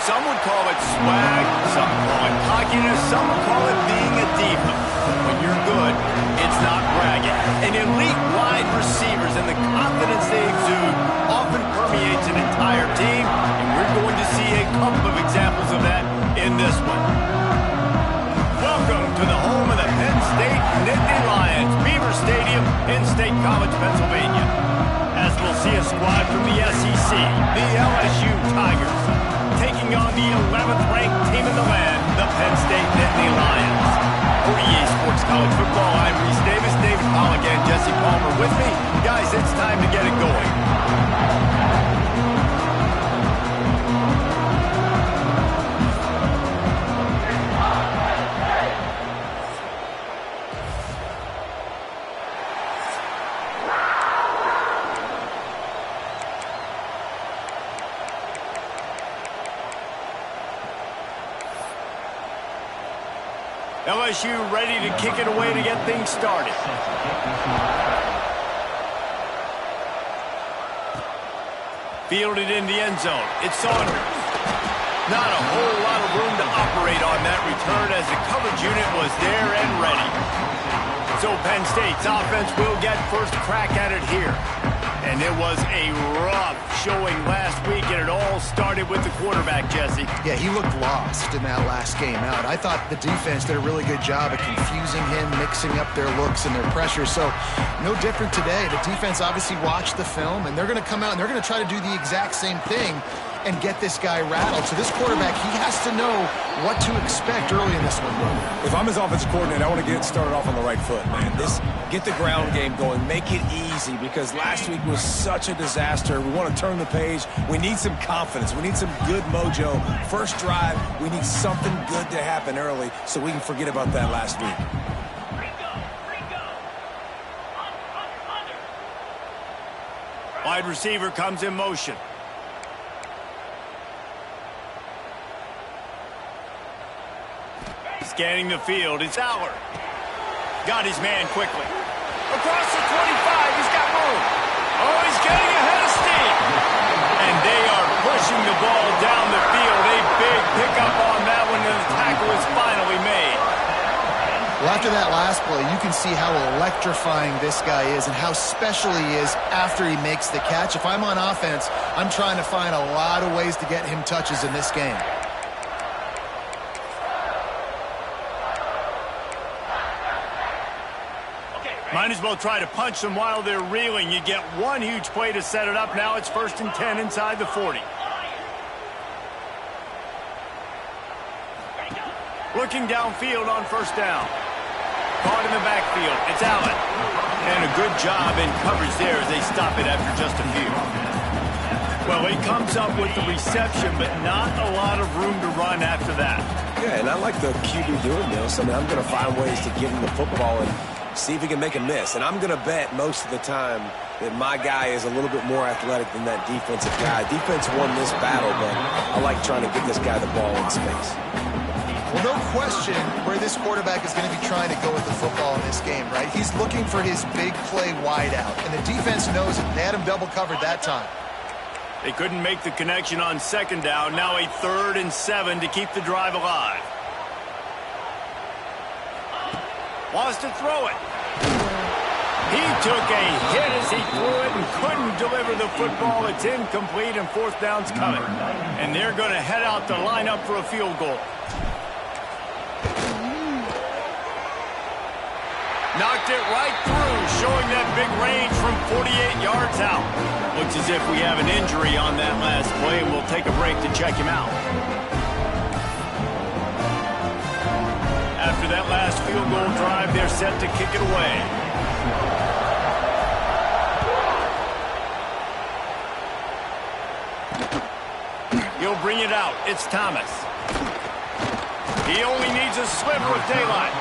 Some would call it swag, some call it cockiness, some would call it being a diva. When you're good, it's not bragging. And elite wide receivers and the confidence they exude often permeates an entire team, and we're going to see a couple of examples of that in this one. Welcome to the home of the Penn State Nittany Lions, Beaver Stadium in State College, Pennsylvania. As we'll see a squad from the SEC, the LSU Tigers, taking on the 11th ranked team in the land, the Penn State Nittany Lions. For EA Sports College Football, I'm Reese Davis, David Pollock, and Jesse Palmer with me. Guys, it's time to get it going. LSU ready to kick it away to get things started. Fielded in the end zone. It's Saunders. Not a whole lot of room to operate on that return as the coverage unit was there and ready. So Penn State's offense will get first crack at it here. And it was a rough showing last week, and it all started with the quarterback, Jesse. Yeah, he looked lost in that last game out. I thought the defense did a really good job of confusing him, mixing up their looks and their pressure. So no different today. The defense obviously watched the film, and they're going to come out and they're going to try to do the exact same thing and get this guy rattled. So this quarterback, he has to know what to expect early in this one. If I'm his offensive coordinator, I want to get started off on the right foot, man. Get the ground game going. Make it easy, because last week was such a disaster. We want to turn the page. We need some confidence. We need some good mojo. First drive, we need something good to happen early so we can forget about that last week. Wide receiver comes in motion. Scanning the field, it's Aller. Got his man quickly. Across the 25, he's got room. Oh, he's getting ahead of steam. And they are pushing the ball down the field. A big pickup on that one, and the tackle is finally made. Well, after that last play, you can see how electrifying this guy is and how special he is after he makes the catch. If I'm on offense, I'm trying to find a lot of ways to get him touches in this game. Might as well try to punch them while they're reeling. You get one huge play to set it up. Now it's 1st and 10 inside the 40. Looking downfield on first down. Caught in the backfield. It's Allen. And a good job in coverage there as they stop it after just a few. Well, he comes up with the reception, but not a lot of room to run after that. Yeah, and I like the QB doing this. I mean, I'm going to find ways to give him the football and see if he can make a miss. And I'm going to bet most of the time that my guy is a little bit more athletic than that defensive guy. Defense won this battle, but I like trying to get this guy the ball in space. Well, no question where this quarterback is going to be trying to go with the football in this game, right? He's looking for his big play wide out, and the defense knows it. They had him double covered that time. They couldn't make the connection on second down. Now a 3rd and 7 to keep the drive alive. Wants to throw it. He took a hit as he threw it and couldn't deliver the football. It's incomplete, and 4th down's coming. And they're going to head out to line up for a field goal. Knocked it right through, showing that big range from 48 yards out. Looks as if we have an injury on that last play, and we'll take a break to check him out. After that last field goal drive, they're set to kick it away. He'll bring it out. It's Thomas. He only needs a sliver of daylight.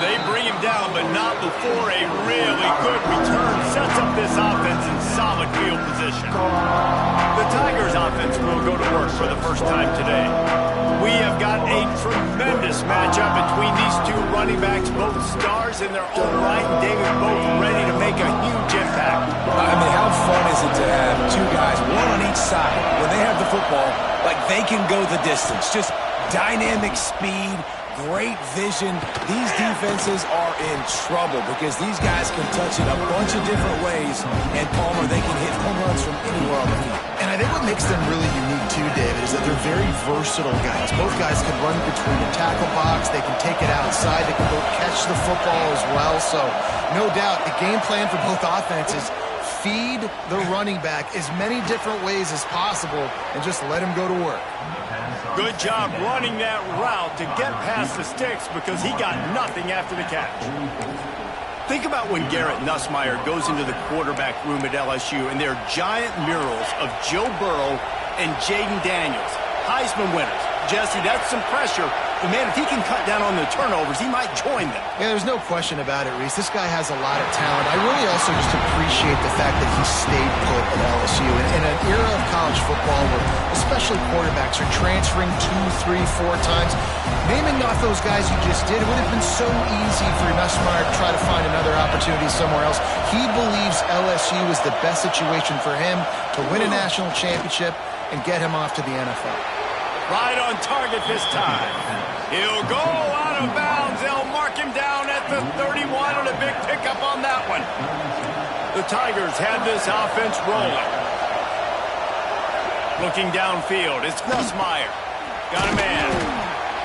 They bring him down, but not before a really good return sets up this offense in solid field position. The Tigers offense will go to work for the first time today. We have got a tremendous matchup between these two running backs, both stars in their own right, and David both ready to make a huge impact. I mean, how fun is it to have two guys, one on each side, when they have the football, like they can go the distance. Just dynamic speed, great vision. These defenses are in trouble because these guys can touch it a bunch of different ways, and Palmer, they can hit home runs from anywhere on the field. And I think what makes them really unique too, David, is that they're very versatile guys. Both guys can run between the tackle box. They can take it outside. They can both catch the football as well. So no doubt the game plan for both offenses, feed the running back as many different ways as possible and just let him go to work. Good job running that route to get past the sticks because he got nothing after the catch. Think about when Garrett Nussmeier goes into the quarterback room at LSU and there are giant murals of Joe Burrow and Jaden Daniels, Heisman winners. Jesse, that's some pressure. But, man, if he can cut down on the turnovers, he might join them. Yeah, there's no question about it, Reese. This guy has a lot of talent. I really also just appreciate the fact that he stayed put at LSU. In an era of college football where especially quarterbacks are transferring 2, 3, 4 times, naming off those guys you just did, it would have been so easy for Nussmeier to try to find another opportunity somewhere else. He believes LSU is the best situation for him to win a national championship and get him off to the NFL. Right on target this time. He'll go out of bounds. They'll mark him down at the 31 and a big pickup on that one. The Tigers had this offense rolling. Looking downfield, it's Nussmeier. Got a man.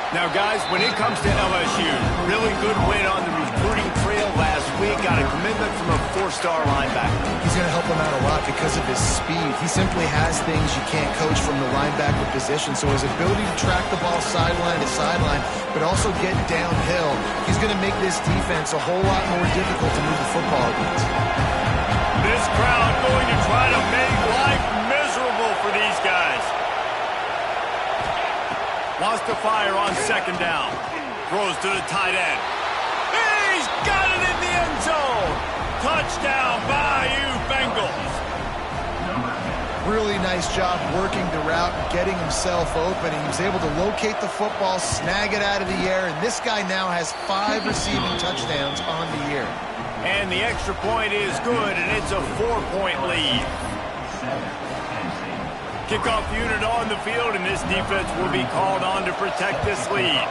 Now, guys, when it comes to LSU, really good win on the recruiting trail last week. Got a commitment from a 4-star linebacker. He's going to help him out a lot because of his speed. He simply has things you can't coach from the linebacker position. So his ability to track the ball sideline to sideline, but also get downhill, he's going to make this defense a whole lot more difficult to move the football against. This crowd going to try to make life miserable for these guys. Wants to fire on second down. Throws to the tight end. He's got it in the end zone. Touchdown, Bayou Bengals. Really nice job working the route and getting himself open. He was able to locate the football, snag it out of the air, and this guy now has 5 receiving touchdowns on the year. And the extra point is good, and it's a 4-point lead. Kickoff unit on the field, and this defense will be called on to protect this lead.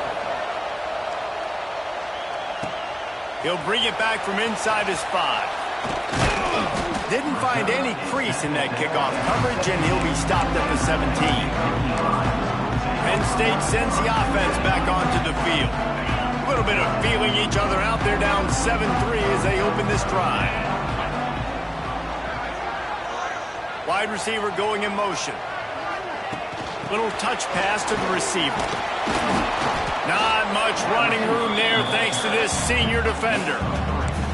He'll bring it back from inside his 5. Didn't find any crease in that kickoff coverage, and he'll be stopped at the 17. Penn State sends the offense back onto the field. A little bit of feeling each other out there, down 7-3 as they open this drive. Wide receiver going in motion. Little touch pass to the receiver. Not much running room there thanks to this senior defender.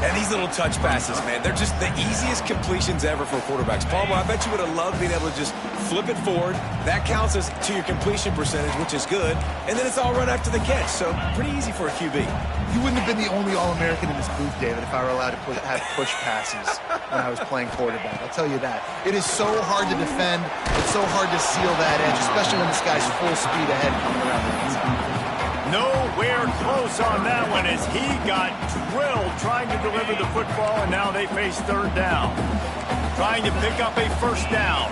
And these little touch passes, man, they're just the easiest completions ever for quarterbacks. Palmer, I bet you would have loved being able to just flip it forward. That counts as to your completion percentage, which is good. And then it's all run after the catch, so pretty easy for a QB. You wouldn't have been the only All-American in this booth, David, if I were allowed to have push passes when I was playing quarterback. I'll tell you that. It is so hard to defend. It's so hard to seal that edge, especially when this guy's full speed ahead coming around the inside. Nowhere close on that one as he got drilled trying to deliver the football, and now they face third down. Trying to pick up a first down.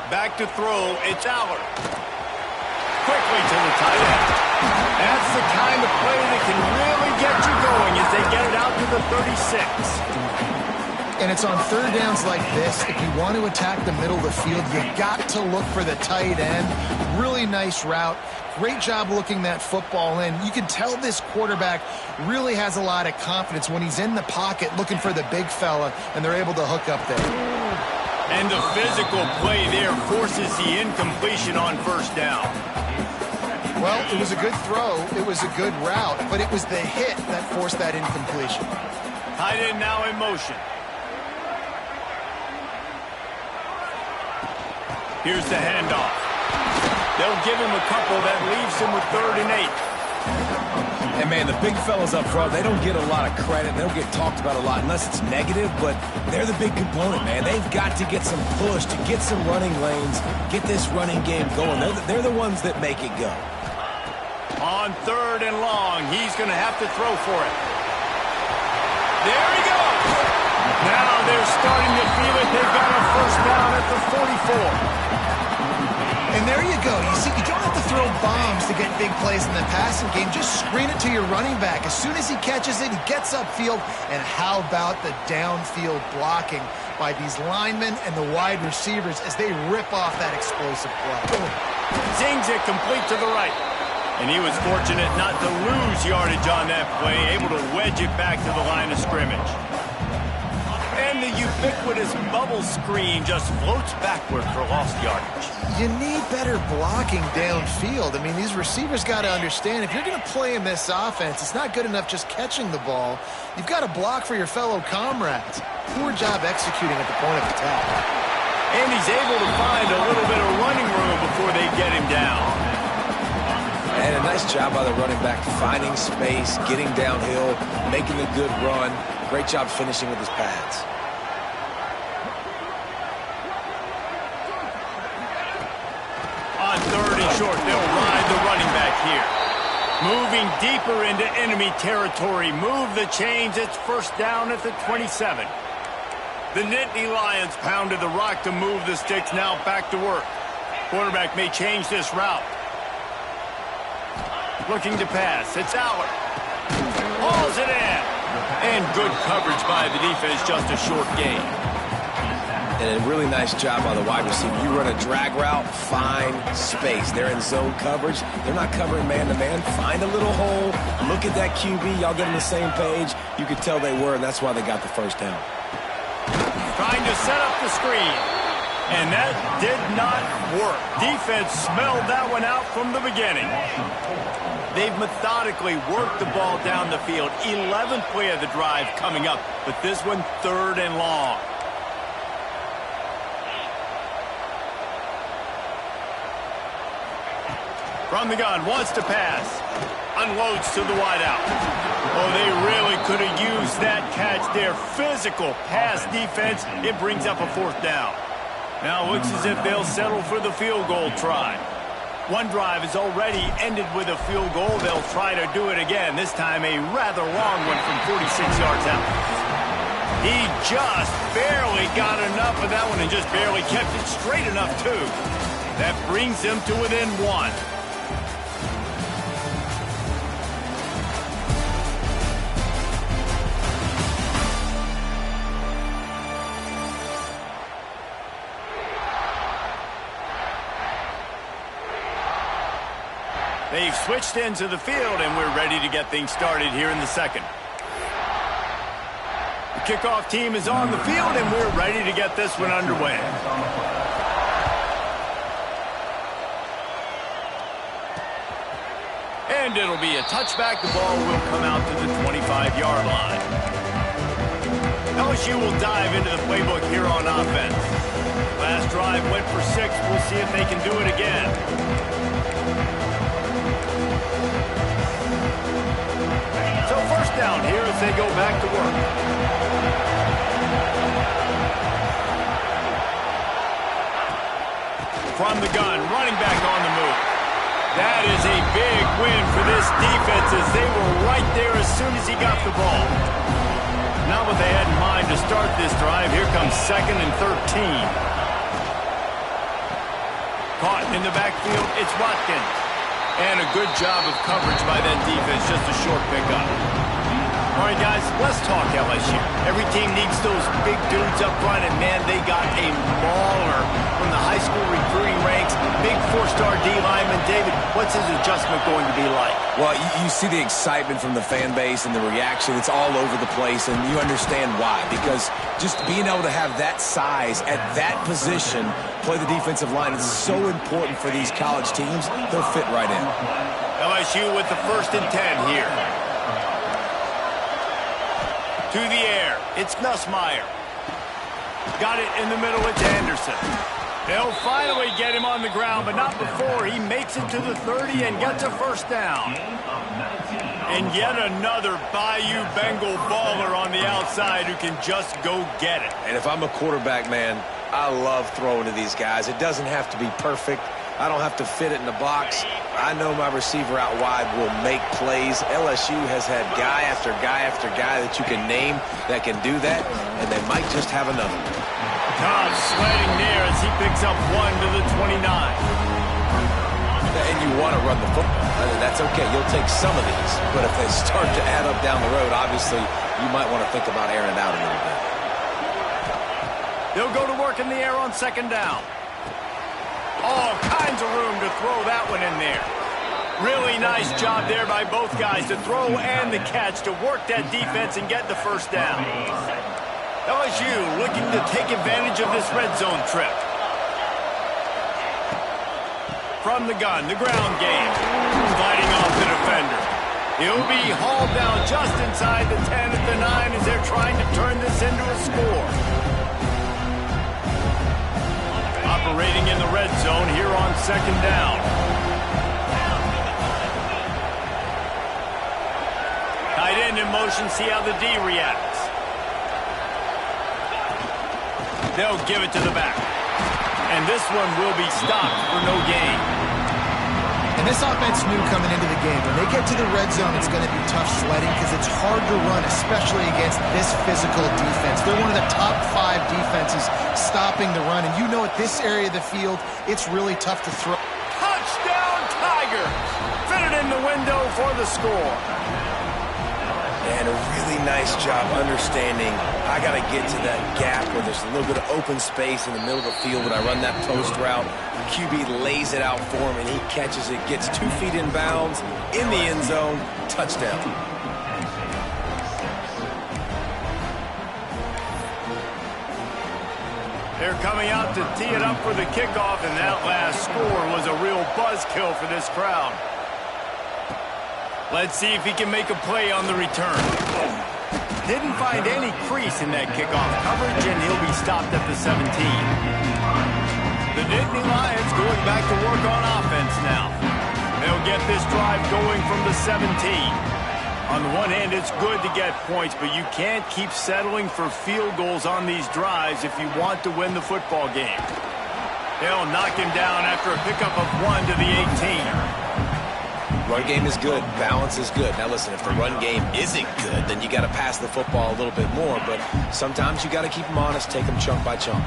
Back to throw, it's Allard. Quickly to the tight end. That's the kind of play that can really get you going as they get it out to the 36. And it's on third downs like this, if you want to attack the middle of the field, you got to look for the tight end. Really nice route. Great job looking that football in. You can tell this quarterback really has a lot of confidence when he's in the pocket looking for the big fella, and they're able to hook up there. And the physical play there forces the incompletion on first down. Well, it was a good throw. It was a good route, but it was the hit that forced that incompletion. Tight end now in motion. Here's the handoff. They'll give him a couple that leaves him with 3rd and 8. And, man, the big fellas up front, they don't get a lot of credit. They don't get talked about a lot unless it's negative, but they're the big component, man. They've got to get some push, to get some running lanes, get this running game going. They're the ones that make it go. On 3rd and long, he's going to have to throw for it. There he goes. Now they're starting to feel it. They've got a first down at the 44. And there you go. You see, you don't have to throw bombs to get big plays in the passing game. Just screen it to your running back. As soon as he catches it, he gets upfield. And how about the downfield blocking by these linemen and the wide receivers as they rip off that explosive play. Zings it complete to the right. And he was fortunate not to lose yardage on that play, able to wedge it back to the line of scrimmage. And the ubiquitous bubble screen just floats backward for lost yardage. You need better blocking downfield. I mean, these receivers got to understand, if you're going to play in this offense, it's not good enough just catching the ball. You've got to block for your fellow comrades. Poor job executing at the point of attack. And he's able to find a little bit of running room before they get him down. And a nice job by the running back, finding space, getting downhill, making a good run. Great job finishing with his pads. On 3rd and short, they'll ride the running back here. Moving deeper into enemy territory. Move the chains. It's first down at the 27. The Nittany Lions pounded the rock to move the sticks. Now back to work. Quarterback may change this route. Looking to pass. It's Aller. Hauls it in. And good coverage by the defense, just a short gain. And a really nice job by the wide receiver. You run a drag route, find space. They're in zone coverage. They're not covering man-to-man. Find a little hole. Look at that QB. Y'all get on the same page. You could tell they were, and that's why they got the first down. Trying to set up the screen. And that did not work. Defense smelled that one out from the beginning. They've methodically worked the ball down the field. 11th play of the drive coming up, but this one 3rd and long. From the gun, wants to pass. Unloads to the wideout. Oh, they really could have used that catch there. Physical pass defense. It brings up a 4th down. Now it looks as if they'll settle for the field goal try. One drive has already ended with a field goal. They'll try to do it again. This time a rather long one from 46 yards out. He just barely got enough of that one and just barely kept it straight enough, too. That brings them to within 1. They've switched ends of the field, and we're ready to get things started here in the second. The kickoff team is on the field, and we're ready to get this one underway. And it'll be a touchback. The ball will come out to the 25-yard line. LSU will dive into the playbook here on offense. Last drive went for 6. We'll see if they can do it again. So first down here as they go back to work. From the gun, running back on the move. That is a big win for this defense as they were right there as soon as he got the ball. Not what they had in mind to start this drive. Here comes 2nd and 13. Caught in the backfield, it's Watkins. And a good job of coverage by that defense, just a short pickup. All right, guys, let's talk LSU. Every team needs those big dudes up front, and, man, they got a mauler from the high school recruiting ranks. Big 4-star D lineman. David, what's his adjustment going to be like? Well, you see the excitement from the fan base and the reaction. It's all over the place, and you understand why. Because just being able to have that size at that position, play the defensive line, is so important for these college teams. They'll fit right in. LSU with the 1st and 10 here. To the air, it's Nussmeier. Got it in the middle, it's Anderson. They'll finally get him on the ground, but not before. He makes it to the 30 and gets a first down. And yet another Bayou Bengal baller on the outside who can just go get it. And if I'm a quarterback, man, I love throwing to these guys. It doesn't have to be perfect. I don't have to fit it in the box. I know my receiver out wide will make plays. LSU has had guy after guy after guy that you can name that can do that, and they might just have another one. Cobb sliding there as he picks up 1 to the 29. And you want to run the football. That's okay. You'll take some of these. But if they start to add up down the road, obviously, you might want to think about airing it out a little bit. They'll go to work in the air on 2nd down. All kinds of room to throw that one in there. Really nice job there by both guys to throw and the catch to work that defense and get the 1st down. LSU looking to take advantage of this red zone trip. From the gun, the ground game. Sliding off the defender. He'll be hauled down just inside the 10 at the 9 as they're trying to turn this into a score. Operating in the red zone here on 2nd down. Tight end in motion, see how the D reacts. They'll give it to the back. And this one will be stopped for no gain. And this offense knew coming into the game, when they get to the red zone, it's going to be tough sledding because it's hard to run, especially against this physical defense. They're one of the top 5 defenses stopping the run. And you know at this area of the field, it's really tough to throw. Touchdown, Tigers! Fitted in the window for the score. And a really nice job understanding I got to get to that gap where there's a little bit of open space in the middle of the field when I run that post route. QB lays it out for him, and he catches it, gets 2 feet in bounds, in the end zone, touchdown. They're coming out to tee it up for the kickoff, and that last score was a real buzzkill for this crowd. Let's see if he can make a play on the return. Didn't find any crease in that kickoff coverage, and he'll be stopped at the 17. The Nittany Lions going back to work on offense now. They'll get this drive going from the 17. On the one hand, it's good to get points, but you can't keep settling for field goals on these drives if you want to win the football game. They'll knock him down after a pickup of 1 to the 18. Run game is good. Balance is good. Now, listen, if the run game isn't good, then you got to pass the football a little bit more. But sometimes you got to keep them honest, take them chunk by chunk.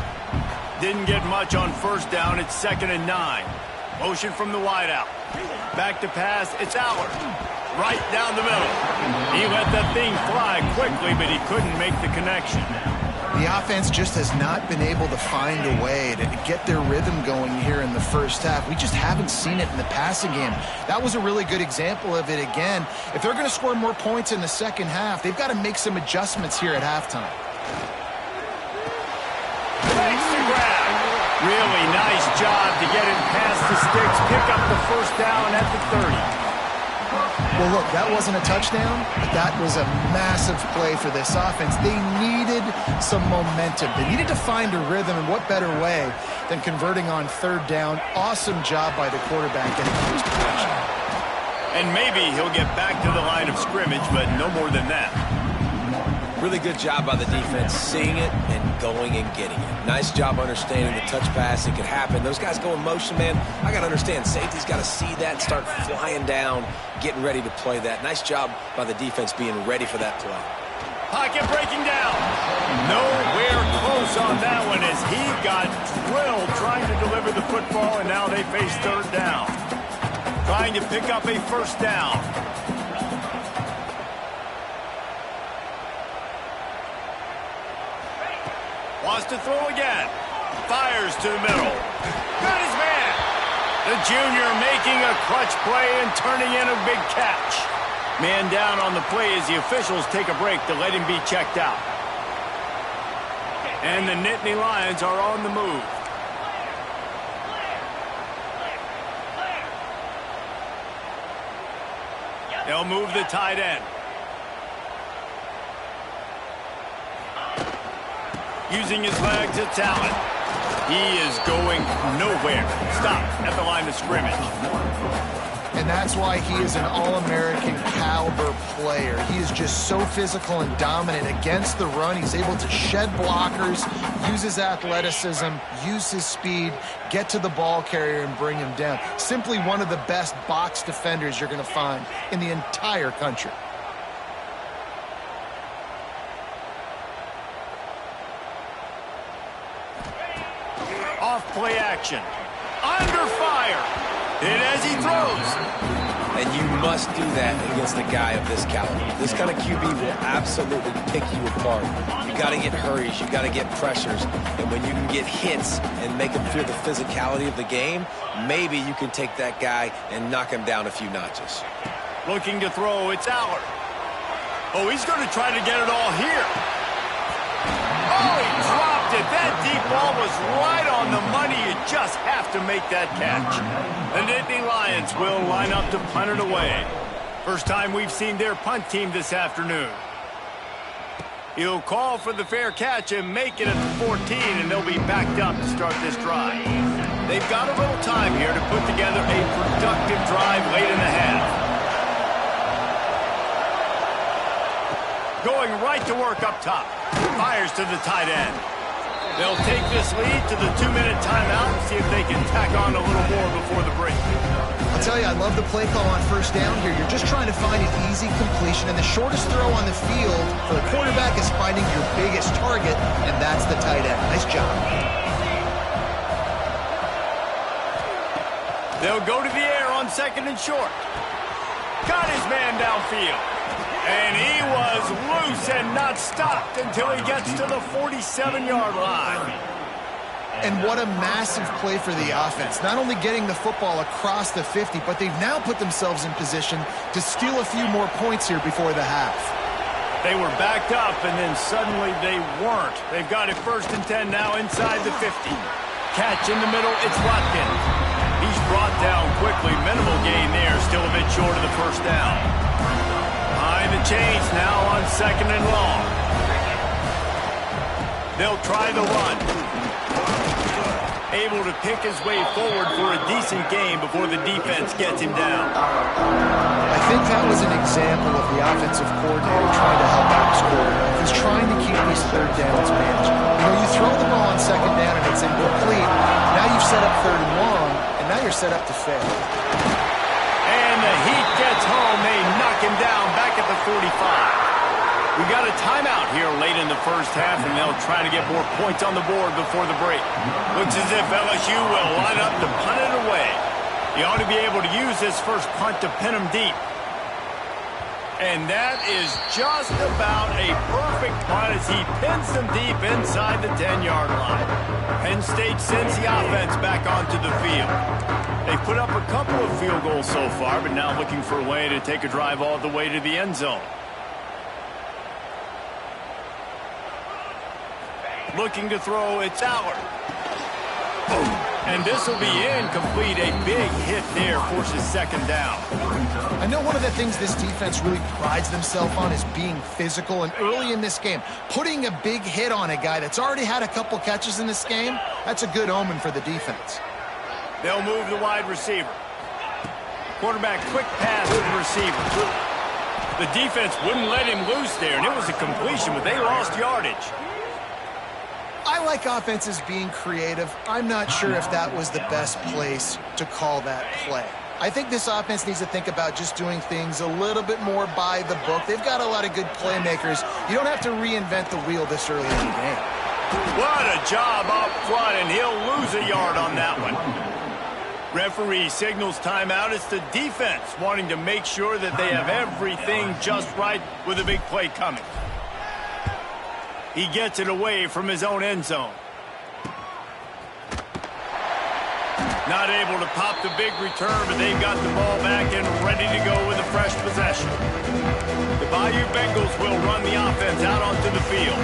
Didn't get much on 1st down. It's 2nd and 9. Motion from the wideout. Back to pass. It's Allard. Right down the middle. He let that thing fly quickly, but he couldn't make the connection. The offense just has not been able to find a way to get their rhythm going here in the 1st half. We just haven't seen it in the passing game. That was a really good example of it again. If they're going to score more points in the 2nd half, they've got to make some adjustments here at halftime. Thanks to grab. Really nice job to get it past the sticks. Pick up the 1st down at the 30. Well, look, that wasn't a touchdown, but that was a massive play for this offense. They needed some momentum. They needed to find a rhythm, and what better way than converting on 3rd down. Awesome job by the quarterback getting first possession. And maybe he'll get back to the line of scrimmage, but no more than that. Really good job by the defense, seeing it and going and getting it. Nice job understanding the touch pass. It could happen. Those guys go in motion, man. I got to understand. Safety's got to see that, start flying down, getting ready to play that. Nice job by the defense being ready for that play. Pocket breaking down. Nowhere close on that one as he got drilled trying to deliver the football, and now they face 3rd down. Trying to pick up a 1st down. Wants to throw again. Fires to the middle. Got his man. The junior making a clutch play and turning in a big catch. Man down on the play as the officials take a break to let him be checked out. And the Nittany Lions are on the move. They'll move the tight end. Using his legs, it's Allen. He is going nowhere. Stop at the line of scrimmage. And that's why he is an All-American caliber player. He is just so physical and dominant against the run. He's able to shed blockers, use his athleticism, use his speed, get to the ball carrier and bring him down. Simply one of the best box defenders you're going to find in the entire country. Off play action. Under fire. Hit as he throws. And you must do that against a guy of this caliber. This kind of QB will absolutely pick you apart. You got to get hurries. You got to get pressures. And when you can get hits and make him feel the physicality of the game, maybe you can take that guy and knock him down a few notches. Looking to throw. It's Allard. Oh, he's going to try to get it all here. Oh, he dropped it. That deep ball was right on the money. You just have to make that catch. The Nittany Lions will line up to punt it away. First time we've seen their punt team this afternoon. He'll call for the fair catch and make it at the 14, and they'll be backed up to start this drive. They've got a little time here to put together a productive drive late in the half. Going right to work up top. Fires to the tight end. They'll take this lead to the 2-minute timeout and see if they can tack on a little more before the break. I'll tell you, I love the play call on first down here. You're just trying to find an easy completion, and the shortest throw on the field for the quarterback is finding your biggest target, and that's the tight end. Nice job. They'll go to the air on second and short. Got his man downfield. And he was loose and not stopped until he gets to the 47-yard line. And what a massive play for the offense. Not only getting the football across the 50, but they've now put themselves in position to steal a few more points here before the half. They were backed up, and then suddenly they weren't. They've got it 1st and 10 now inside the 50. Catch in the middle, it's Watkins. He's brought down quickly. Minimal gain there, still a bit short of the first down. Behind the chains now on 2nd and long. They'll try the run. Able to pick his way forward for a decent game before the defense gets him down. I think that was an example of the offensive coordinator trying to help out his quarterback. He's trying to keep these third downs manageable. You know, you throw the ball on 2nd down and it's incomplete. Now you've set up 3rd and long, and now you're set up to fail. And the heat gets home. They knock him down back at the 45. We got a timeout here late in the first half, and they'll try to get more points on the board before the break. Looks as if LSU will line up to punt it away. He ought to be able to use this first punt to pin him deep. And that is just about a perfect punt as he pins them deep inside the 10-yard line. Penn State sends the offense back onto the field. They've put up a couple of field goals so far, but now looking for a way to take a drive all the way to the end zone. Looking to throw, it's Allard. And this will be incomplete. A big hit there forces 2nd down. I know one of the things this defense really prides themselves on is being physical, and early in this game, putting a big hit on a guy that's already had a couple catches in this game, that's a good omen for the defense. They'll move the wide receiver. Quarterback quick pass to the receiver. The defense wouldn't let him loose there, and it was a completion, but they lost yardage. I like offenses being creative. I'm not sure if that was the best place to call that play. I think this offense needs to think about just doing things a little bit more by the book. They've got a lot of good playmakers. You don't have to reinvent the wheel this early in the game. What a job up front, and he'll lose a yard on that one. Referee signals timeout. It's the defense wanting to make sure that they have everything just right with a big play coming. He gets it away from his own end zone. Not able to pop the big return, but they've got the ball back and ready to go with a fresh possession. The Bayou Bengals will run the offense out onto the field.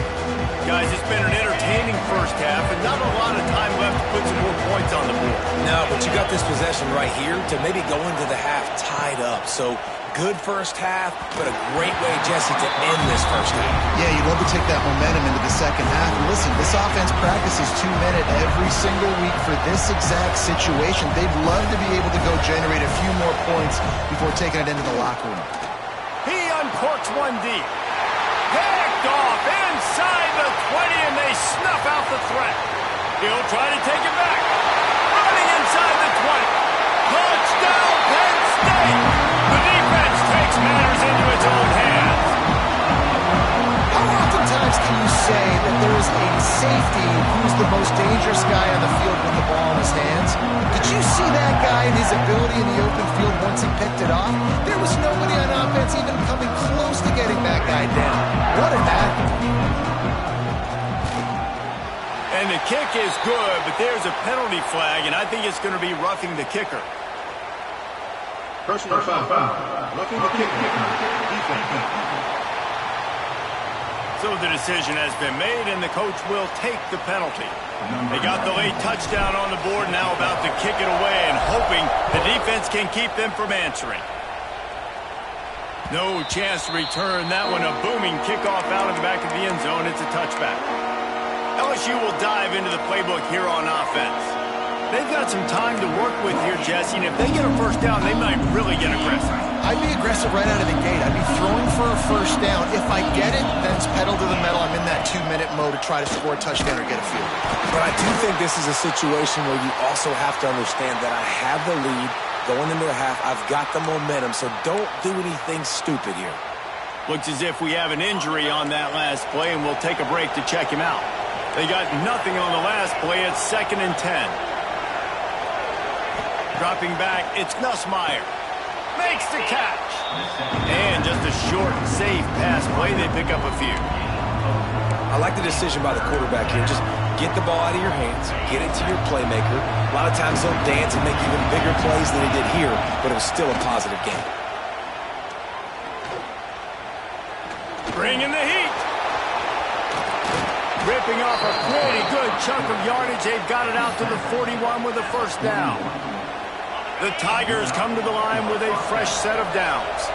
Guys, it's been an entertaining first half and not a lot of time left to put some more points on the board. No, but you got this possession right here to maybe go into the half tied up. So good first half, but a great way, Jesse, to end this first half. Yeah, you'd love to take that momentum into the second half. And listen, this offense practices 2-minute every single week for this exact situation. They'd love to be able to go generate a few more points before taking it into the locker room. He uncorks one deep. Picked off inside the 20, and they snuff out the threat. He'll try to take it back. Running inside the 20. Touchdown, Penn State! The defense takes matters into its own hands. How oftentimes can you say that there is a safety who's the most dangerous guy on the field with the ball in his hands? Did you see that guy and his ability in the open field once he picked it off? There was nobody on offense even coming close to getting that guy down. What an athlete. And the kick is good, but there's a penalty flag, and I think it's going to be roughing the kicker. Personal foul. Roughing the kicker. Defense. So the decision has been made, and the coach will take the penalty. They got the late touchdown on the board, now about to kick it away and hoping the defense can keep them from answering. No chance to return that one. A booming kickoff out of the back of the end zone. It's a touchback. LSU will dive into the playbook here on offense. They've got some time to work with here, Jesse, and if they get a first down, they might really get aggressive. I'd be aggressive right out of the gate. I'd be throwing for a first down. If I get it, then it's pedal to the metal. I'm in that 2-minute mode to try to score a touchdown or get a field. But I do think this is a situation where you also have to understand that I have the lead going into the half. I've got the momentum, so don't do anything stupid here. Looks as if we have an injury on that last play, and we'll take a break to check him out. They got nothing on the last play. It's 2nd and 10. Dropping back, it's Nussmeier. Makes the catch. And just a short, safe pass play. They pick up a few. I like the decision by the quarterback here. Just get the ball out of your hands, get it to your playmaker. A lot of times they'll dance and make even bigger plays than they did here, but it was still a positive game. Bringing the heat. Ripping off a pretty good chunk of yardage. They've got it out to the 41 with a first down. The Tigers come to the line with a fresh set of downs.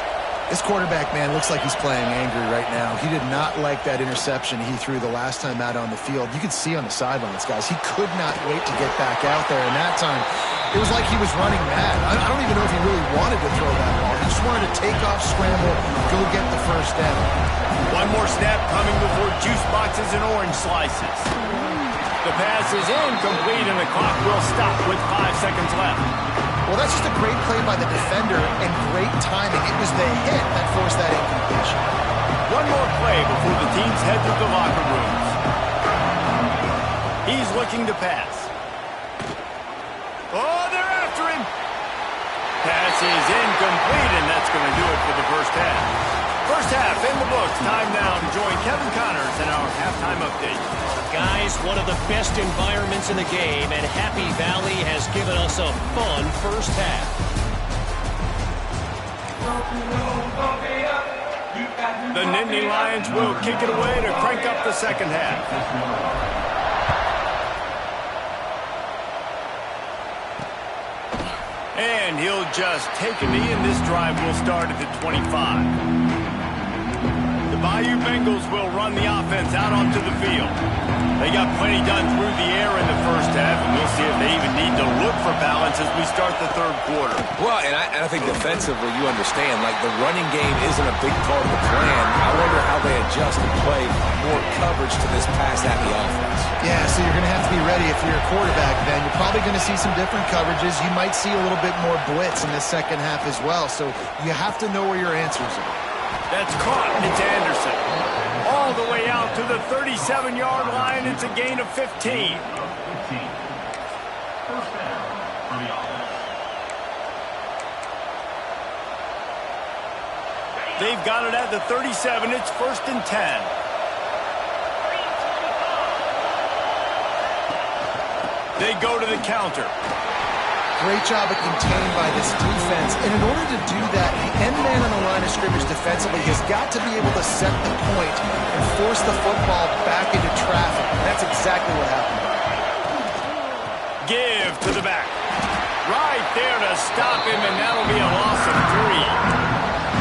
This quarterback, man, looks like he's playing angry right now. He did not like that interception he threw the last time out on the field. You could see on the sidelines, guys, he could not wait to get back out there. And that time, it was like he was running mad. I don't even know if he really wanted to throw that ball. He just wanted to take off, scramble, go get the first down. One more snap coming before juice boxes and orange slices. The pass is incomplete, and the clock will stop with 5 seconds left. Well, that's just a great play by the defender and great timing. It was the hit that forced that incompletion. One more play before the teams head to the locker rooms. He's looking to pass. Oh, they're after him. Pass is incomplete, and that's going to do it for the first half. First half in the books. Time now to join Kevin Connors in our halftime update. Guys, one of the best environments in the game, and Happy Valley has given us a fun first half. The Nittany Lions will kick it away to crank up the second half. And he'll just take a knee, and this drive will start at the 25. The Bayou Bengals will run the offense out onto the field. They got plenty done through the air in the first half, and we'll see if they even need to look for balance as we start the third quarter. Well, and I think defensively, you understand, like the running game isn't a big part of the plan. I wonder how they adjust and play more coverage to this pass-happy offense. Yeah, so you're going to have to be ready if you're a quarterback then. You're probably going to see some different coverages. You might see a little bit more blitz in the second half as well, so you have to know where your answers are. That's caught. It's Anderson. All the way out to the 37-yard line. It's a gain of 15. They've got it at the 37. It's 1st and 10. They go to the counter. Great job at containing by this defense. And in order to do that, the end man on the line of scrimmage defensively has got to be able to set the point and force the football back into traffic. And that's exactly what happened. Give to the back. Right there to stop him, and that'll be a loss of 3.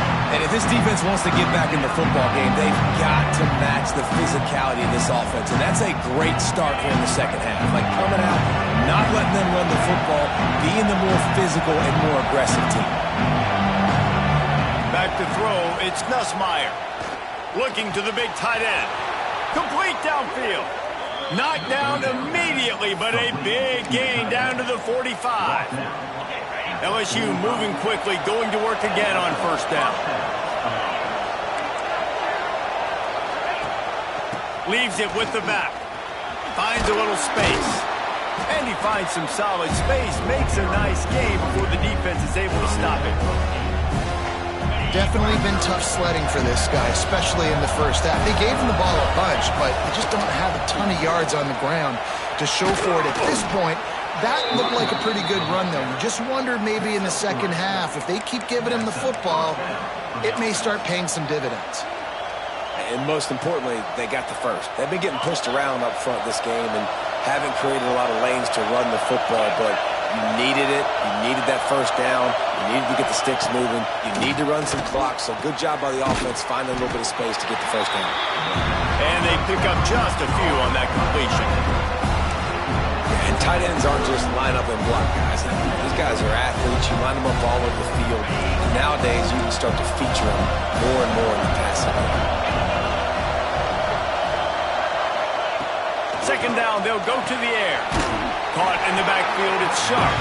If this defense wants to get back in the football game, they've got to match the physicality of this offense, and that's a great start here in the second half. Like coming out, not letting them run the football, being the more physical and more aggressive team. Back to throw, it's Nussmeier. Looking to the big tight end. Complete downfield. Knocked down immediately, but a big gain down to the 45. LSU moving quickly, going to work again on first down. Leaves it with the back. Finds a little space. And he finds some solid space. Makes a nice game before the defense is able to stop it. Definitely been tough sledding for this guy, especially in the first half. They gave him the ball a bunch, but they just don't have a ton of yards on the ground to show for it at this point. That looked like a pretty good run, though. You just wonder maybe in the second half, if they keep giving him the football, it may start paying some dividends. And most importantly, they got the first. They've been getting pushed around up front this game and haven't created a lot of lanes to run the football, but you needed it. You needed that first down. You needed to get the sticks moving. You need to run some clock, so good job by the offense finding a little bit of space to get the first down. And they pick up just a few on that completion. And tight ends aren't just line up and block guys. These guys are athletes. You line them up all over the field. And nowadays, you can start to feature them more and more in the passing game. Second down, they'll go to the air. Caught in the backfield, it's Sharp.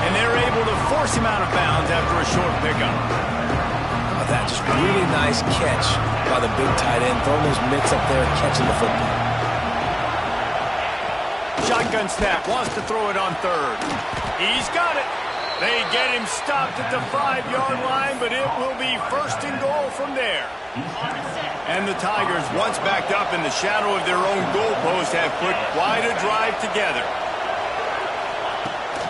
And they're able to force him out of bounds after a short pickup. How about that? Just really nice catch by the big tight end, throwing those mitts up there and catching the football. Shotgun snap, wants to throw it on third. He's got it. They get him stopped at the 5-yard line, but it will be first and goal from there. And the Tigers, once backed up in the shadow of their own goalpost, have put quite a drive together.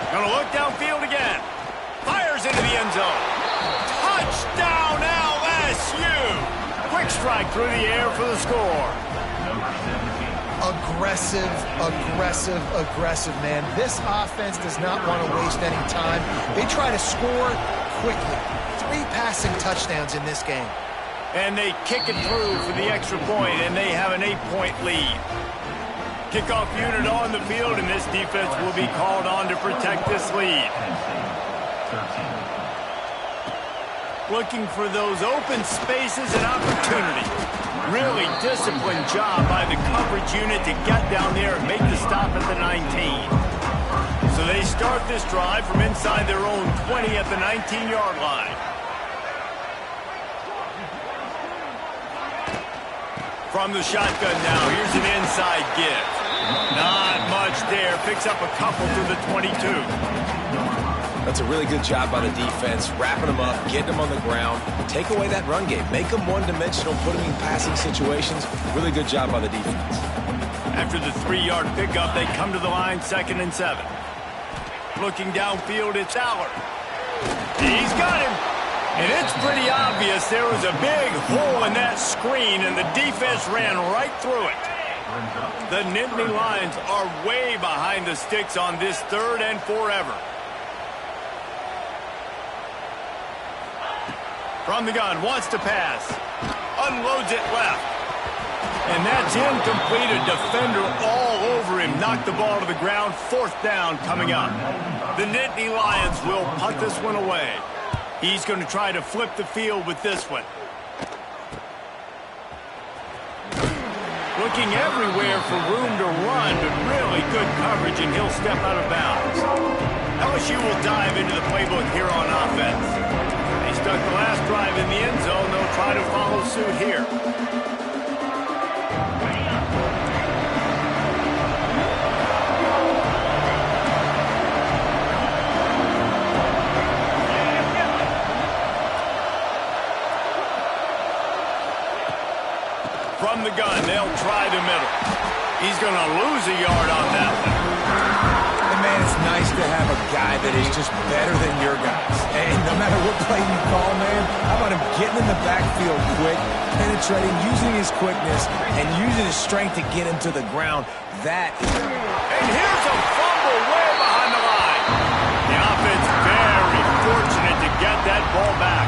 Gonna look downfield again. Fires into the end zone. Touchdown LSU! Quick strike through the air for the score. Aggressive, aggressive, aggressive, man. This offense does not want to waste any time. They try to score quickly. 3 passing touchdowns in this game. And they kick it through for the extra point, and they have an 8-point lead. Kickoff unit on the field, and this defense will be called on to protect this lead. Looking for those open spaces and opportunity. Really disciplined job by the coverage unit to get down there and make the stop at the 19. So they start this drive from inside their own 20 at the 19-yard line. From the shotgun now, here's an inside give. Not much there, picks up a couple to the 22. That's a really good job by the defense, wrapping them up, getting them on the ground. Take away that run game. Make them one-dimensional, put them in passing situations. Really good job by the defense. After the 3-yard pickup, they come to the line, 2nd and 7. Looking downfield, it's Aller. He's got him. And it's pretty obvious there was a big hole in that screen, and the defense ran right through it. The Nittany Lions are way behind the sticks on this 3rd and forever. From the gun, wants to pass. Unloads it left. And that's incomplete. A defender all over him. Knocked the ball to the ground. 4th down coming up. The Nittany Lions will punt this one away. He's going to try to flip the field with this one. Looking everywhere for room to run, but really good coverage, and he'll step out of bounds. LSU will dive into the playbook here on offense. They stuck the last drive in the end zone. They'll try to follow suit here. From the gun, they'll try the middle. He's going to lose a yard on that one. And man, it's nice to have a guy that is just better than your guys. And no matter what play you call, man, how about him getting in the backfield quick, penetrating, using his quickness, and using his strength to get him to the ground. That is... And here's a fumble way behind the line. The offense very fortunate to get that ball back.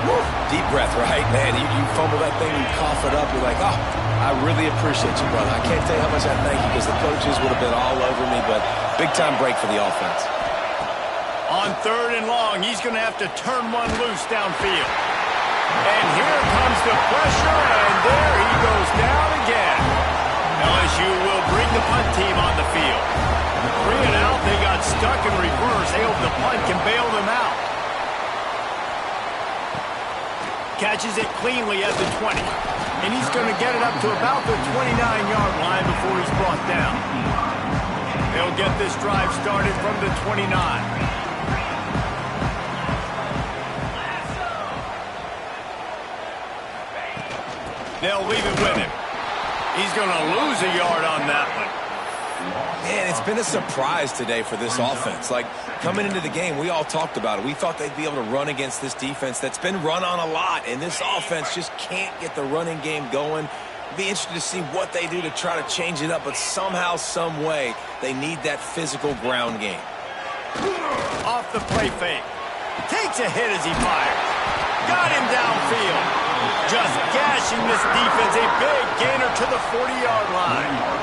Woo. Deep breath right? Man, you fumble that thing, you cough it up, you're like, oh, I really appreciate you, brother. I can't tell you how much I thank you because the coaches would have been all over me, but big-time break for the offense. On 3rd and long, he's going to have to turn one loose downfield. And here comes the pressure, and there he goes down again. LSU will bring the punt team on the field. 3 and out, they got stuck in reverse. They hope the punt can bail them out. Catches it cleanly at the 20. And he's going to get it up to about the 29-yard line before he's brought down. They'll get this drive started from the 29. They'll leave it with him. He's going to lose a yard on that one. Man, it's been a surprise today for this offense. Like, coming into the game, we all talked about it. We thought they'd be able to run against this defense that's been run on a lot, and this offense just can't get the running game going. Be interested to see what they do to try to change it up, but somehow, some way, they need that physical ground game. Off the play fake. Takes a hit as he fires. Got him downfield. Just gashing this defense. A big gainer to the 40-yard line.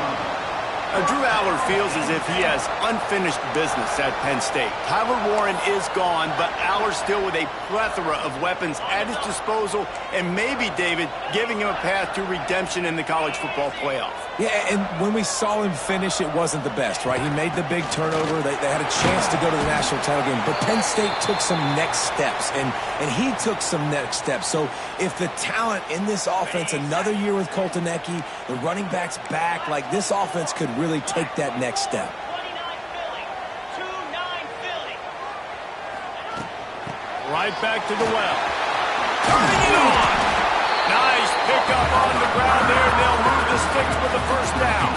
Drew Allard feels as if he has unfinished business at Penn State. Tyler Warren is gone, but Allard still with a plethora of weapons at his disposal, and maybe, David, giving him a path to redemption in the college football playoff. Yeah, and when we saw him finish, it wasn't the best, right? He made the big turnover. They had a chance to go to the national title game, but Penn State took some next steps, and he took some next steps. So if the talent in this offense, another year with Colton Ecke, the running backs back, like this offense could really take that next step. Right back to the well. Turning it on. Nice pickup on the ground there. They'll move the sticks with the first down.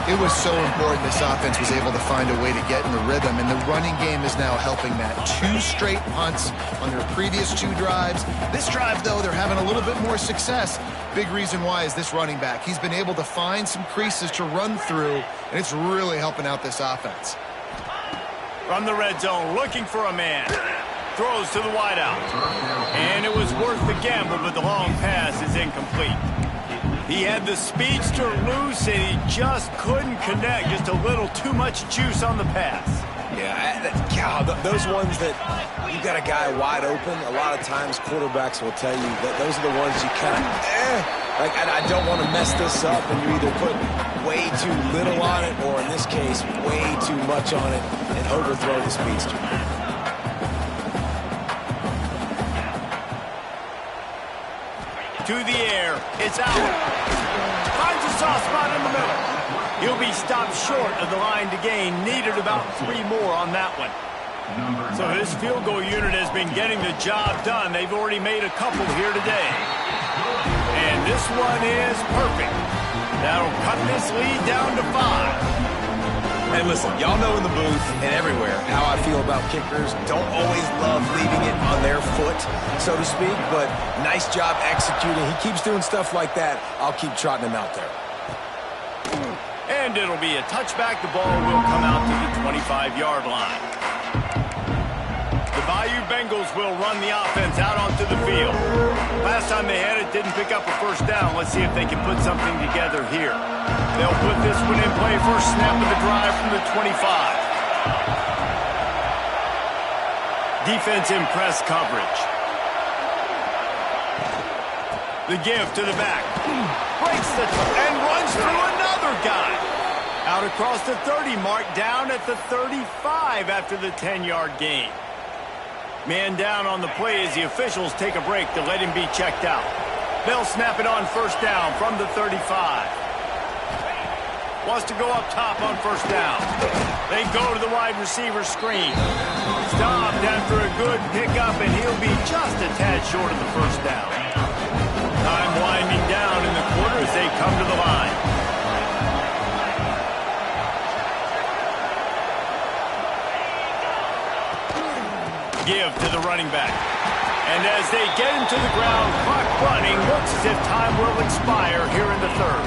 It was so important this offense was able to find a way to get in the rhythm, and the running game is now helping that. 2 straight punts on their previous 2 drives. This drive, though, they're having a little bit more success. Big reason why is this running back. He's been able to find some creases to run through, and it's really helping out this offense. From the red zone, looking for a man. Throws to the wideout. And it was worth the gamble, but the long pass is incomplete. He had the speedster loose, and he just couldn't connect. Just a little too much juice on the pass. Yeah, those ones that you got a guy wide open, a lot of times quarterbacks will tell you that those are the ones you kind of, like, I don't want to mess this up, and you either put way too little on it, or in this case, way too much on it, and overthrow the speedster. To the air, it's out. Finds a soft spot in the middle. He'll be stopped short of the line to gain. Needed about 3 more on that one. So his field goal unit has been getting the job done. They've already made a couple here today. And this one is perfect. That'll cut this lead down to 5. And listen, y'all know in the booth and everywhere how I feel about kickers. Don't always love leaving it on their foot, so to speak, but nice job executing. He keeps doing stuff like that. I'll keep trotting him out there. And it'll be a touchback. The ball will come out to the 25-yard line. The Bayou Bengals will run the offense out onto the field. Last time they had it, didn't pick up a first down. Let's see if they can put something together here. They'll put this one in play. First snap of the drive from the 25. Defense in press coverage. The give to the back. Breaks and runs through another guy. Out across the 30 mark, down at the 35 after the 10-yard gain. Man down on the play as the officials take a break to let him be checked out. They'll snap it on first down from the 35. Wants to go up top on first down. They go to the wide receiver screen. Stopped after a good pickup, and he'll be just a tad short of the first down. Time winding down in the quarter as they come to the line. Give to the running back. And as they get him to the ground, clock running, looks as if time will expire here in the third.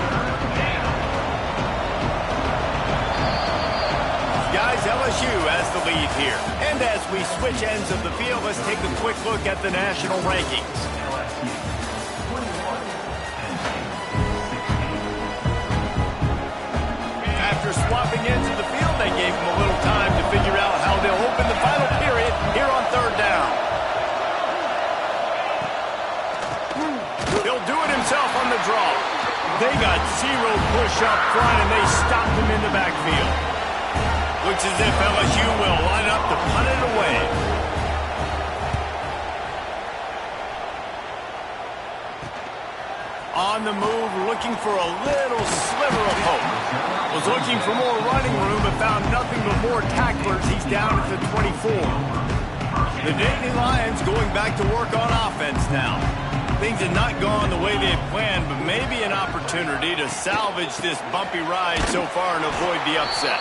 Guys, LSU has the lead. lead here. And as we switch ends of the field, let's take a quick look at the national rankings. After swapping ends of the field, they gave him a little time to figure out how they'll open the final period here on third down. He'll do it himself on the draw. They got zero push up front, and they stopped him in the backfield. Looks as if LSU will line up to punt it away. On the move, looking for a little sliver of hope. Was looking for more running room, but found nothing but more tacklers. He's down at the 24. The Nittany Lions going back to work on offense now. Things had not gone the way they had planned, but maybe an opportunity to salvage this bumpy ride so far and avoid the upset.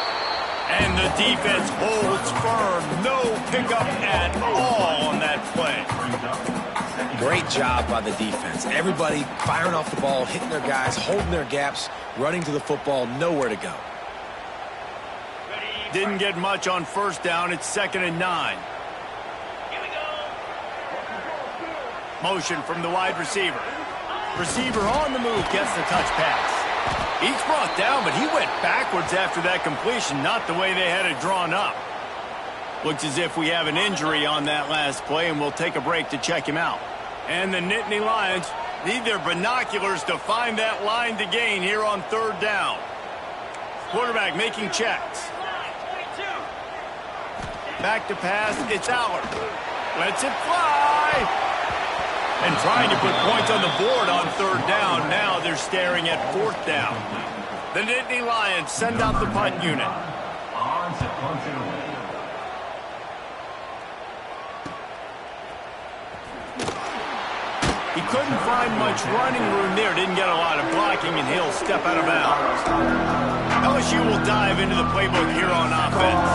And the defense holds firm. No pickup at all on that play. Great job by the defense. Everybody firing off the ball, hitting their guys, holding their gaps, running to the football, nowhere to go. Didn't get much on first down. It's 2nd and 9. Motion from the wide receiver. Receiver on the move gets the touch pass. He's brought down, but he went backwards after that completion, not the way they had it drawn up. Looks as if we have an injury on that last play, and we'll take a break to check him out. And the Nittany Lions need their binoculars to find that line to gain here on third down. Quarterback making checks. Back to pass, it's Allard. Lets it fly. And trying to put points on the board on third down. Now they're staring at fourth down. The Nittany Lions send out the punt unit. He couldn't find much running room there. Didn't get a lot of blocking, and he'll step out of bounds. LSU will dive into the playbook here on offense.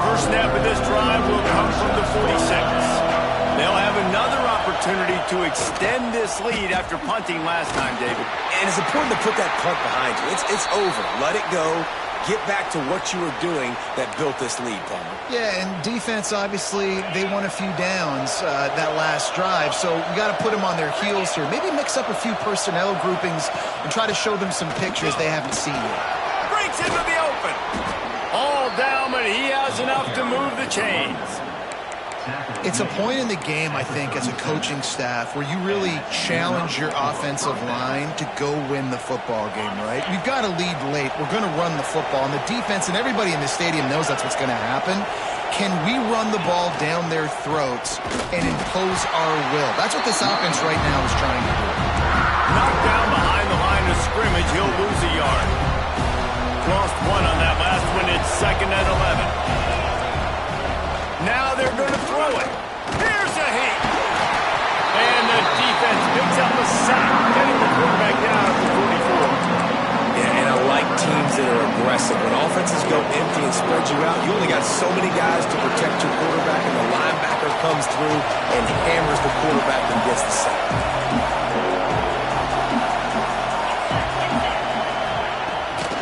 First snap of this drive will come from the 46. They'll have another opportunity to extend this lead after punting last time, David. And it's important to put that punt behind you. It's over. Let it go. Get back to what you were doing that built this lead, Palmer. Yeah, and defense, obviously, they won a few downs that last drive, so you got to put them on their heels here. Maybe mix up a few personnel groupings and try to show them some pictures they haven't seen yet. Breaks into the open. All down, but he has enough to move the chains. It's a point in the game, I think, as a coaching staff where you really challenge your offensive line to go win the football game, right? We've got to lead late. We're going to run the football. And the defense and everybody in the stadium knows that's what's going to happen. Can we run the ball down their throats and impose our will? That's what this offense right now is trying to do. Knocked down behind the line of scrimmage. He'll lose a yard. Lost one on that last one. It's 2nd and 11. Now they're going to throw it. Here's a hit. And the defense picks up a sack, getting the quarterback down at the 44. Yeah, and I like teams that are aggressive. When offenses go empty and spread you out, you only got so many guys to protect your quarterback, and the linebacker comes through and hammers the quarterback and gets the sack.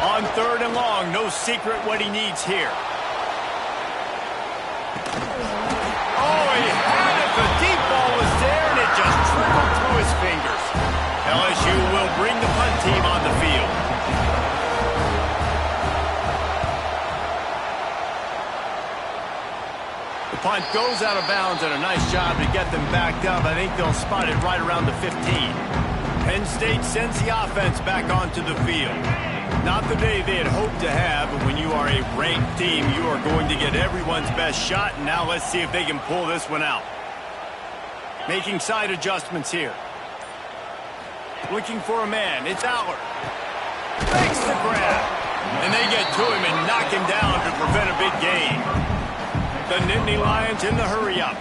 On 3rd and long, no secret what he needs here. The deep ball was there, and it just trickled through his fingers. LSU will bring the punt team on the field. The punt goes out of bounds, and a nice job to get them backed up. I think they'll spot it right around the 15. Penn State sends the offense back onto the field. Not the day they had hoped to have, but when you are a ranked team, you are going to get everyone's best shot, and now let's see if they can pull this one out. Making side adjustments here. Looking for a man. It's Allard. Makes the grab. And they get to him and knock him down to prevent a big gain. The Nittany Lions in the hurry-up.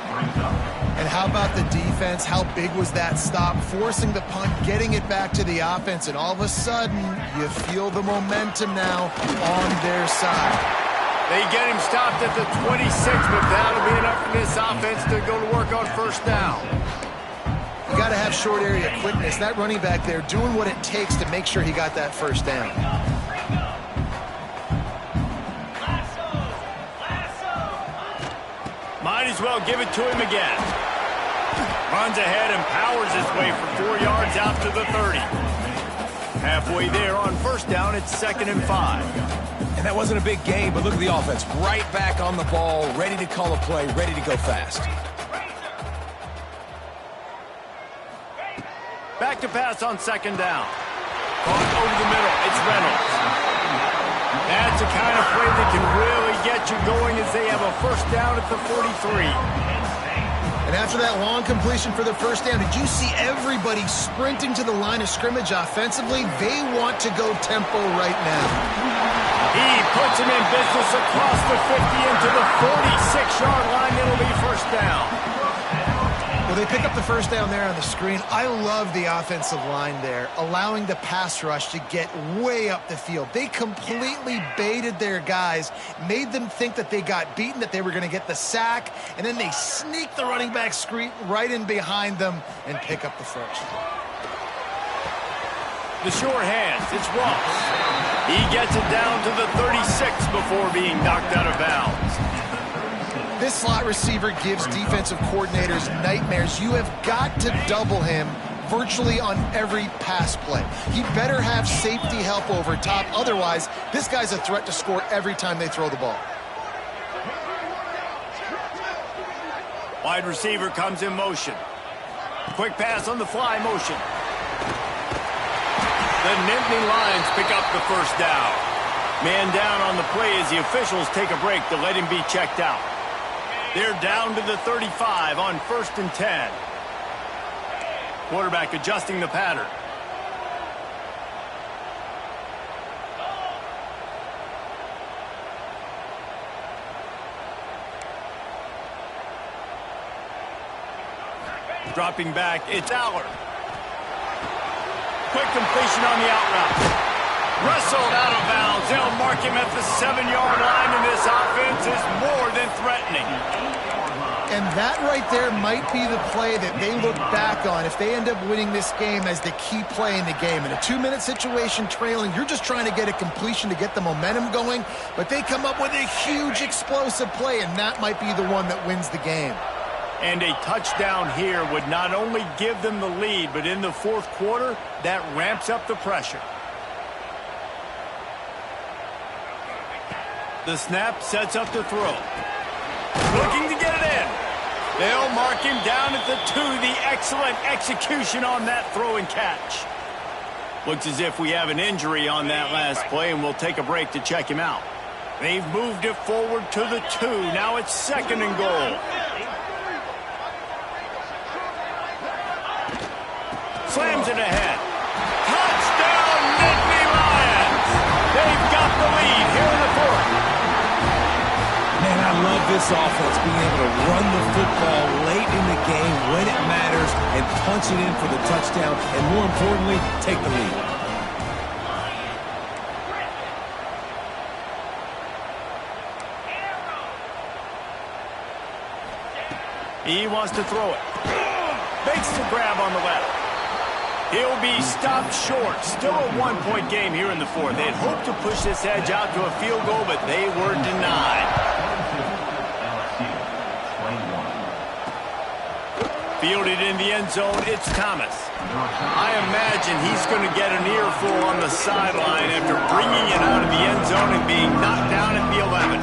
And how about the defense? How big was that stop? Forcing the punt, getting it back to the offense, and all of a sudden, you feel the momentum now on their side. They get him stopped at the 26, but that'll be enough for this offense to go to work on first down. You got to have short area quickness. That running back there doing what it takes to make sure he got that first down. Might as well give it to him again. Runs ahead and powers his way for 4 yards out to the 30. Halfway there on first down, it's 2nd and 5. And that wasn't a big gain, but look at the offense. Right back on the ball, ready to call a play, ready to go fast. Back to pass on 2nd down. Caught over the middle. It's Reynolds. That's the kind of play that can really get you going as they have a first down at the 43. And after that long completion for the first down, did you see everybody sprinting to the line of scrimmage offensively? They want to go tempo right now. He puts him in business across the 50 into the 46-yard line. It'll be first down. Well, they pick up the first down there on the screen. I love the offensive line there, allowing the pass rush to get way up the field. They completely baited their guys, made them think that they got beaten, that they were going to get the sack, and then they sneak the running back screen right in behind them and pick up the first. The short hands, it's Ross. He gets it down to the 36 before being knocked out of bounds. This slot receiver gives defensive coordinators nightmares. You have got to double him virtually on every pass play. He better have safety help over top. Otherwise, this guy's a threat to score every time they throw the ball. Wide receiver comes in motion. Quick pass on the fly motion. The Nittany Lions pick up the first down. Man down on the play as the officials take a break to let him be checked out. They're down to the 35 on 1st and 10. Quarterback adjusting the pattern. Dropping back, it's Aller. Quick completion on the out route. Wrestled out of bounds. They'll mark him at the 7-yard line, and this offense is more than threatening. And that right there might be the play that they look back on if they end up winning this game as the key play in the game. In a 2-minute situation trailing, you're just trying to get a completion to get the momentum going, but they come up with a huge explosive play, and that might be the one that wins the game. And a touchdown here would not only give them the lead, but in the 4th quarter, that ramps up the pressure. The snap sets up the throw. Looking to get it in. They'll mark him down at the 2. The excellent execution on that throw and catch. Looks as if we have an injury on that last play, and we'll take a break to check him out. They've moved it forward to the 2. Now it's 2nd and goal. Slams it ahead. Touchdown, Nittany Lions! They've got the lead here in the 4th. Man, I love this offense being able to run the football late in the game when it matters and punch it in for the touchdown, and more importantly, take the lead. He wants to throw it. Makes the grab on the left. He'll be stopped short. Still a 1-point game here in the 4th. They'd hoped to push this edge out to a field goal, but they were denied. Fielded in the end zone, it's Thomas. I imagine he's going to get an earful on the sideline after bringing it out of the end zone and being knocked down at the 11.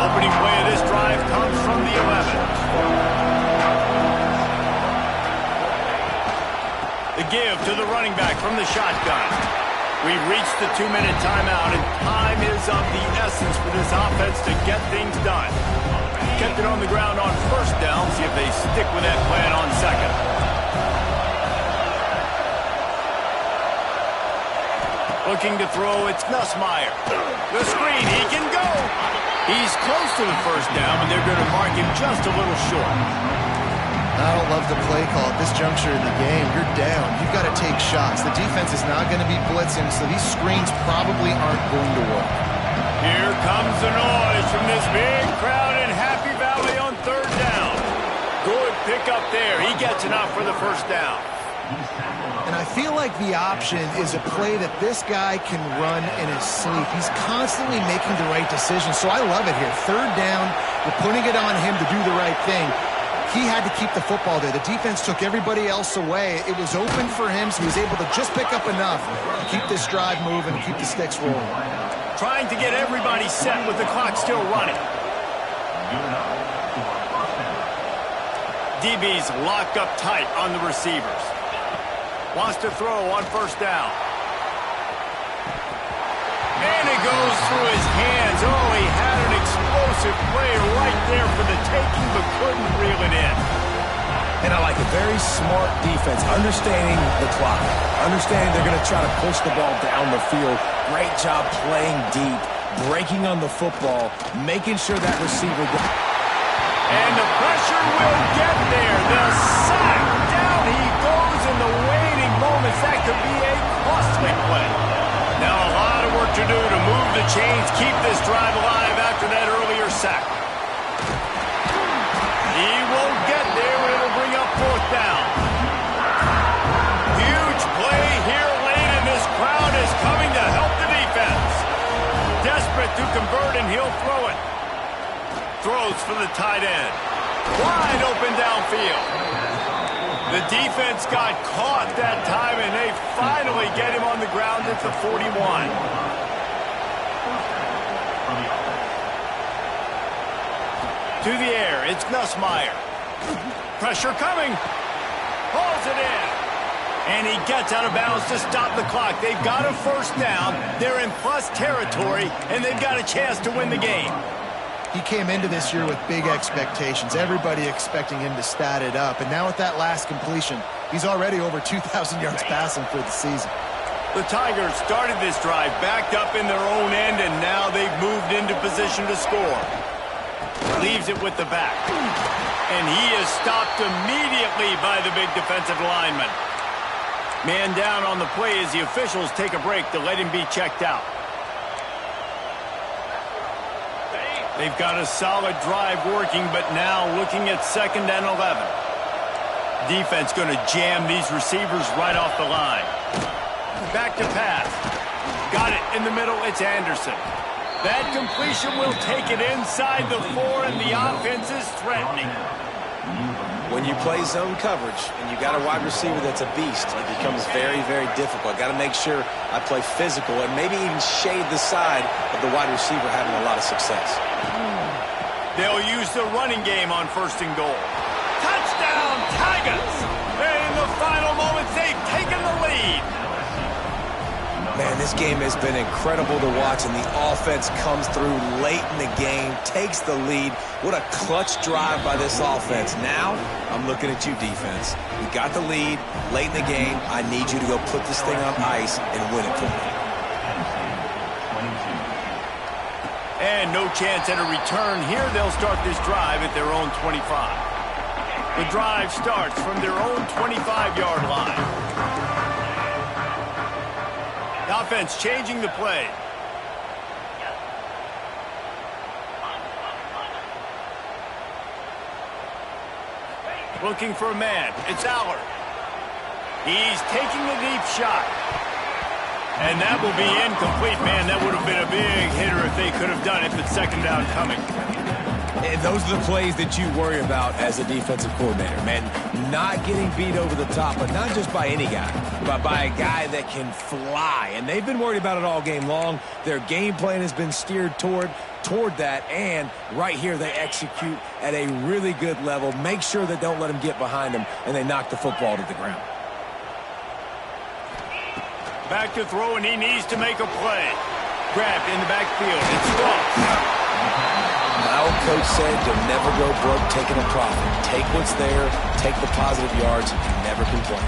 Opening play of this drive comes from the 11. The give to the running back from the shotgun. We've reached the 2-minute timeout, and time is of the essence for this offense to get things done. Kept it on the ground on first down. See if they stick with that plan on 2nd. Looking to throw, it's Nussmeier. The screen, he can go. He's close to the first down, but they're going to mark him just a little short. I don't love the play call at this juncture in the game. You're down. You've got to take shots. The defense is not going to be blitzing, so these screens probably aren't going to work. Here comes the noise from this big crowd in Happy Valley on 3rd down. Good pick up there. He gets enough for the first down. And I feel like the option is a play that this guy can run in his sleep. He's constantly making the right decision, so I love it here. Third down, we're putting it on him to do the right thing. He had to keep the football there. The defense took everybody else away. It was open for him, so he was able to just pick up enough to keep this drive moving and keep the sticks rolling. Trying to get everybody set with the clock still running. DB's locked up tight on the receivers. Wants to throw on first down. And it goes through his hands. Oh, he had an explosive play right there for the taking, but couldn't reel it in. And I like a very smart defense, understanding the clock, understanding they're going to try to push the ball down the field. Great job playing deep, breaking on the football, making sure that receiver goes. And the pressure will get there. The sack. Down he goes in the waiting moments. That could be a costly play. Now a lot of work to do to move the chains, keep this drive alive after that earlier sack. He won't get there. It'll bring up fourth down. Huge play here late, and this crowd is coming to help the defense. Desperate to convert, and he'll throw it. Throws for the tight end. Wide open downfield. The defense got caught that time, and they finally get him on the ground at the 41. To the air, it's Nussmeier. Pressure coming. Pulls it in. And he gets out of bounds to stop the clock. They've got a first down. They're in plus territory, and they've got a chance to win the game. He came into this year with big expectations. Everybody expecting him to stat it up. And now with that last completion, he's already over 2,000 yards passing for the season. The Tigers started this drive backed up in their own end, and now they've moved into position to score. Leaves it with the back. And he is stopped immediately by the big defensive lineman. Man down on the play as the officials take a break to let him be checked out. They've got a solid drive working, but now looking at 2nd and 11. Defense going to jam these receivers right off the line. Back to pass. Got it in the middle. It's Anderson. That completion will take it inside the 4, and the offense is threatening. When you play zone coverage and you got a wide receiver that's a beast, it becomes very, very difficult. Got to make sure I play physical and maybe even shade the side of the wide receiver having a lot of success. They'll use the running game on 1st and goal. Touchdown, Tigers! And in the final moments, they've taken the lead. Man, this game has been incredible to watch, and the offense comes through late in the game, takes the lead. What a clutch drive by this offense. Now, I'm looking at you, defense. We got the lead late in the game. I need you to go put this thing on ice and win it for me. And no chance at a return here. They'll start this drive at their own 25. The drive starts from their own 25-yard line. The offense changing the play. Looking for a man. It's Allard. He's taking a deep shot. And that will be incomplete. Man, that would have been a big hitter if they could have done it, but 2nd down coming. And those are the plays that you worry about as a defensive coordinator, man. Not getting beat over the top, but not just by any guy, but by a guy that can fly. And they've been worried about it all game long. Their game plan has been steered toward that, and right here they execute at a really good level. Make sure they don't let them get behind them, and they knock the football to the ground. Back to throw, and he needs to make a play. Grabbed in the backfield. It's Ross. My old coach said you'll never go broke taking a profit. Take what's there, take the positive yards, and never complain.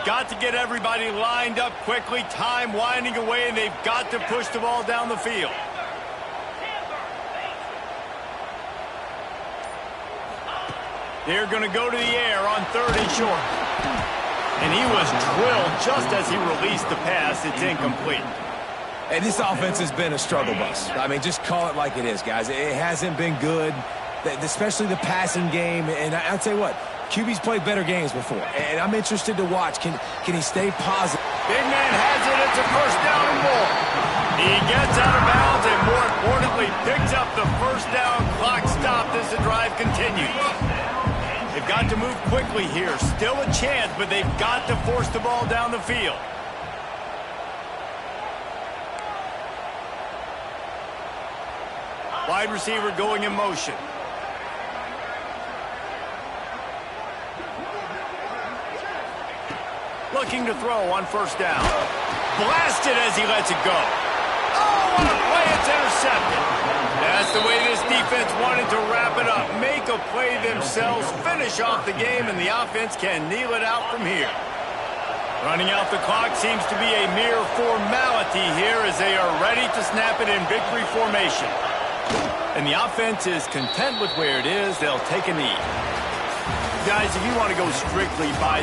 Got to get everybody lined up quickly. Time winding away, and they've got to push the ball down the field. They're going to go to the air on 3rd and short. And he was drilled just as he released the pass. It's incomplete. And this offense has been a struggle bus. I mean, just call it like it is, guys. It hasn't been good, especially the passing game. And I'll tell you what, QB's played better games before. And I'm interested to watch. Can he stay positive? Big man has it. It's a first down and more. He gets out of bounds and, more importantly, picks up the first down. Clock stopped as the drive continues. They've got to move quickly here. Still a chance, but they've got to force the ball down the field. Wide receiver going in motion. Looking to throw on first down. Blasted as he lets it go. Oh, what a play. It's intercepted. That's the way this defense wanted to wrap it up. Make a play themselves, finish off the game, and the offense can kneel it out from here. Running out the clock seems to be a mere formality here as they are ready to snap it in victory formation. And the offense is content with where it is. They'll take a knee. Guys, if you want to go strictly by